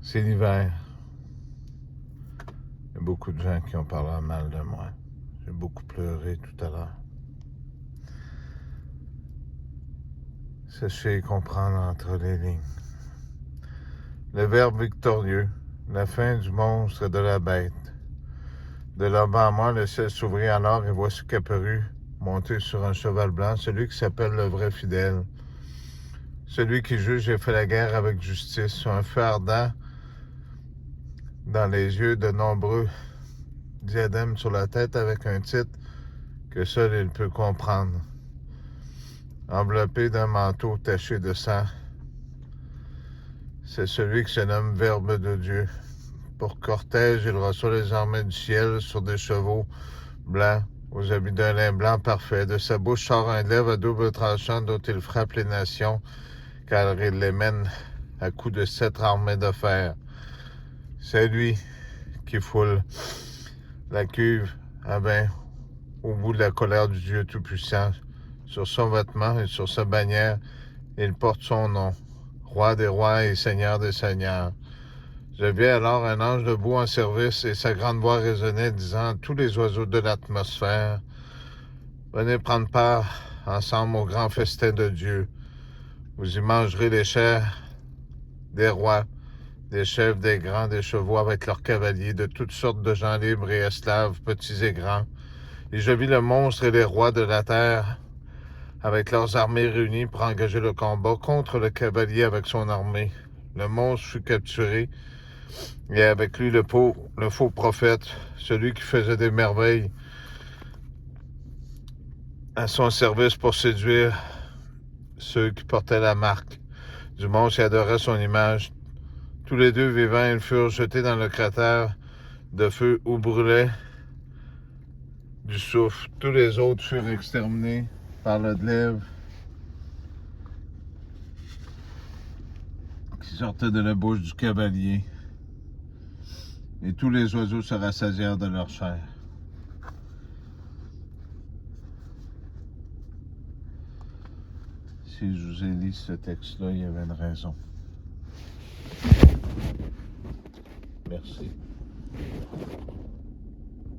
C'est l'hiver. Il y a beaucoup de gens qui ont parlé mal de moi. J'ai beaucoup pleuré tout à l'heure. Sachez comprendre entre les lignes. Le verbe victorieux, la fin du monstre et de la bête. De là-bas à moi, le ciel s'ouvrit alors et voici qu'apparut, monté sur un cheval blanc, celui qui s'appelle le vrai fidèle. Celui qui juge et fait la guerre avec justice, un feu ardent dans les yeux, de nombreux diadèmes sur la tête avec un titre que seul il peut comprendre. Enveloppé d'un manteau taché de sang, c'est celui qui se nomme Verbe de Dieu. Pour cortège, il reçoit les armées du ciel sur des chevaux blancs, aux habits d'un lin blanc parfait. De sa bouche sort un glaive à double tranchant dont il frappe les nations, car il les mène à coups de 7 armées de fer. C'est lui qui foule la cuve à vin au bout de la colère du Dieu Tout-Puissant. Sur son vêtement et sur sa bannière, il porte son nom, Roi des rois et Seigneur des seigneurs. Je vis alors un ange debout en service et sa grande voix résonnait disant à tous les oiseaux de l'atmosphère, venez prendre part ensemble au grand festin de Dieu. Vous y mangerez les chairs des rois, des chefs, des grands, des chevaux avec leurs cavaliers, de toutes sortes de gens libres et esclaves, petits et grands. Et je vis le monstre et les rois de la terre avec leurs armées réunies pour engager le combat contre le cavalier avec son armée. Le monstre fut capturé, et avec lui le faux prophète, celui qui faisait des merveilles à son service pour séduire ceux qui portaient la marque du monstre et adoraient son image. Tous les deux vivants, ils furent jetés dans le cratère de feu où brûlait du souffle. Tous les autres furent exterminés par le glaive qui sortait de la bouche du cavalier. Et tous les oiseaux se rassasièrent de leur chair. Si je vous ai lu ce texte-là, il y avait une raison. Merci.